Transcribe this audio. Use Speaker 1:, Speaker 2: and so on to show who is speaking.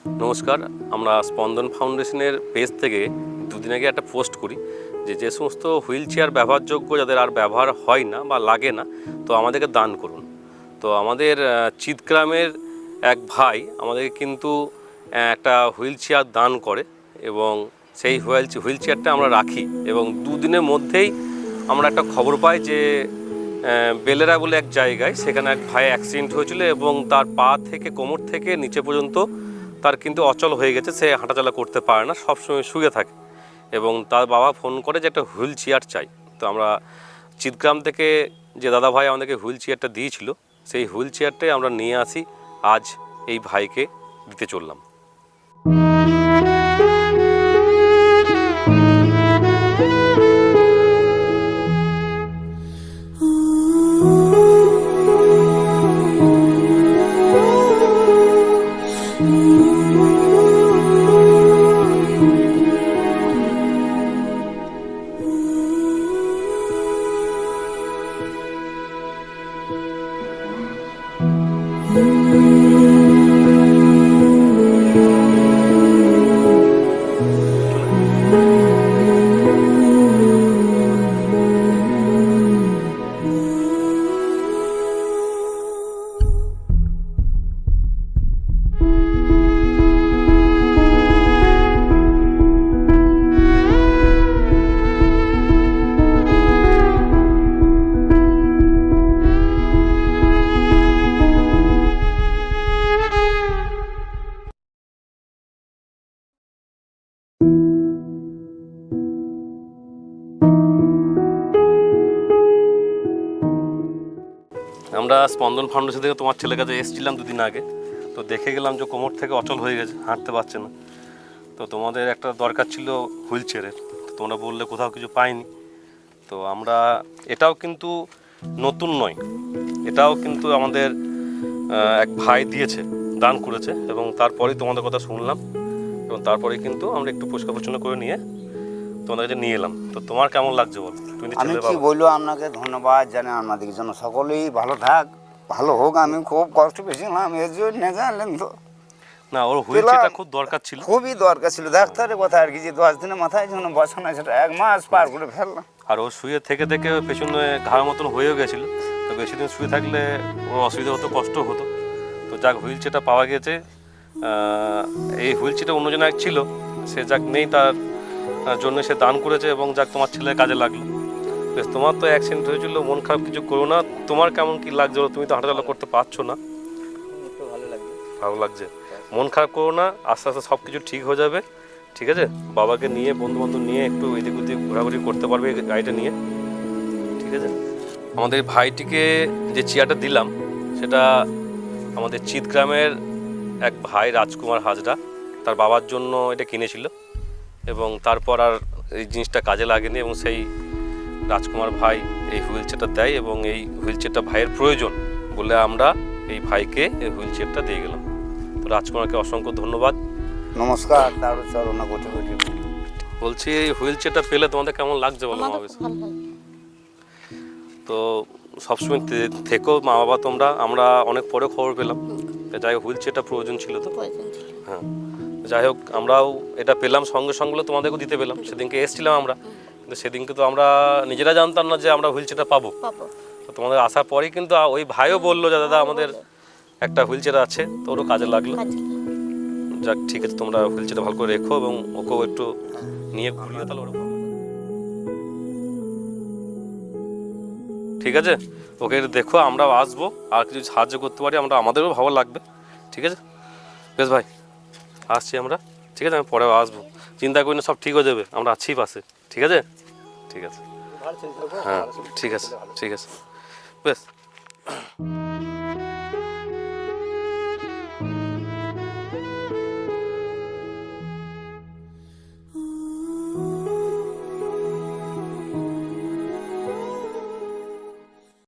Speaker 1: নমস্কার, আমরা স্পন্দন ফাউন্ডেশনের পেজ থেকে দুদিন আগে একটা পোস্ট করি যে সমস্ত হুইল চেয়ার ব্যবহারযোগ্য যাদের আর ব্যবহার হয় না বা লাগে না, তো আমাদেরকে দান করুন। তো আমাদের চিৎগ্রামের এক ভাই আমাদেরকে কিন্তু একটা হুইল চেয়ার দান করে এবং সেই হুইল চেয়ারটা আমরা রাখি এবং দুদিনের মধ্যেই আমরা একটা খবর পাই যে বেলেরা বলে এক জায়গায় সেখানে এক ভাই অ্যাক্সিডেন্ট হয়েছিল এবং তার পা থেকে কোমর থেকে নিচে পর্যন্ত তার কিন্তু অচল হয়ে গেছে, সে হাঁটাচলা করতে পারে না, সবসময় শুয়ে থাকে এবং তার বাবা ফোন করে যে একটা হুইল চেয়ার চাই। তো আমরা চিৎগ্রাম থেকে যে দাদা ভাই আমাদেরকে হুইল চেয়ারটা দিয়েছিল সেই হুইল চেয়ারটাই আমরা নিয়ে আসি, আজ এই ভাইকে দিতে চললাম। আমরা স্পন্দন ফাউন্ডেশন থেকে তোমার ছেলের কাছে এসেছিলাম দুদিন আগে, তো দেখে গেলাম যে কোমর থেকে অচল হয়ে গেছে, হাঁটতে পারছে না। তো তোমাদের একটা দরকার ছিল হুইল চেয়ারের, তোমরা বললে কোথাও কিছু পাইনি। তো আমরা এটাও কিন্তু নতুন নয়, এটাও কিন্তু আমাদের এক ভাই দিয়েছে, দান করেছে এবং তারপরেই তোমাদের কথা শুনলাম এবং তারপরেই কিন্তু আমরা একটু পরিষ্কার পরিচ্ছন্ন করে নিয়ে তোমাদের কাছে নিয়ে এলাম। তো তোমার কেমন লাগছে বল?
Speaker 2: আমি কি বলবো, আপনাকে ধন্যবাদ জানাই, আমাদের জন্য সকলেই ভালো থাক, ভালো হোক। আমি খুব কষ্ট পেয়েছিলাম এর জন্য, জানলেন তো।
Speaker 1: না, ওর হুইল চেয়ারটা খুব দরকার ছিল,
Speaker 2: খুবই দরকার ছিল। ডাক্তারের কথা আর কি, যে 10 দিনের মাথায় যখন বসানো, সেটা 1 মাস পার করে ফেললাম।
Speaker 1: আর ও শুয়ে থেকে থেকে পেছনে ঘাড় মতন হয়েও গেছিলো, তো বেশি দিন শুয়ে থাকলে ওর অসুবিধা হতো, কষ্ট হতো। তো যাক, হুইল চেয়ারটা পাওয়া গেছে। এই হুইল চেয়ারটা অন্যজন এক ছিল, সে যাক নেই, তার জন্য সে দান করেছে এবং যাক তোমার ছেলের কাজে লাগলো। বেশ, তোমার তো অ্যাক্সিডেন্ট হয়েছিল, মন খারাপ কিছু করো না। তোমার কেমন কি লাগছে? তুমি তো হাঁটাচলা করতে পারছো না। ভালো লাগছে, মন খারাপ করো না, আস্তে আস্তে সব কিছু ঠিক হয়ে যাবে। ঠিক আছে, বাবাকে নিয়ে, বন্ধু বান্ধব নিয়ে একটু এদিক ওদিক ঘোরাঘুরি করতে পারবে গাড়িটা নিয়ে। ঠিক আছে, আমাদের ভাইটিকে যে চেয়ারটা দিলাম সেটা আমাদের চিৎগ্রামের এক ভাই রাজকুমার হাজরা, তার বাবার জন্য এটা কিনেছিল এবং তারপর আর এই জিনিসটা কাজে লাগেনি এবং সেই রাজকুমার ভাই এই হুইল চেয়ারটা দেয় এবং এই হুইল চেয়ারটা ভাইয়ের প্রয়োজন বলে আমরা এই ভাইকে এই হুইল চেয়ারটা দিয়ে গেলাম। তো রাজকুমারকে অসংখ্য ধন্যবাদ,
Speaker 2: নমস্কার। তার চরণা কোটি কোটি।
Speaker 1: বলছি, এই হুইল চেয়ারটা পেলে তোমাদের কেমন লাগছে বলো? তো সবসময় থেকেও মা বাবা তোমরা, আমরা অনেক পরে খবর পেলাম, যাই হোক হুইল চেয়ারটা প্রয়োজন ছিল। তো হ্যাঁ, যাই হোক আমরাও এটা পেলাম, সঙ্গে সঙ্গে তোমাদেরকেও দিতে পেলাম। সেদিনকে এসেছিলাম আমরা, কিন্তু সেদিনকে তো আমরা নিজেরা জানতাম না যে আমরা হুইল চেয়ারটা পাবো। তো তোমাদের আসার পরেই কিন্তু ওই ভাইও বললো যে দাদা আমাদের একটা হুইল চেয়ার আছে, তো ওরও কাজে লাগলো। যাক, ঠিক আছে, তোমরা হুইল চেয়ারটা ভালো করে রেখো এবং ওকেও একটু নিয়ে ঘুরিয়ে, তাহলে ওরকম ঠিক আছে। ওকে দেখো, আমরাও আসবো, আর কিছু সাহায্য করতে পারি আমরা, আমাদেরও ভালো লাগবে। ঠিক আছে, বেশ ভাই, আসছি আমরা। ঠিক আছে, আমি পরেও আসবো, চিন্তা করি না, সব ঠিক হয়ে যাবে, আমরা আছি পাশে। ঠিক আছে, ঠিক আছে, হ্যাঁ ঠিক আছে, ঠিক আছে, বেশ।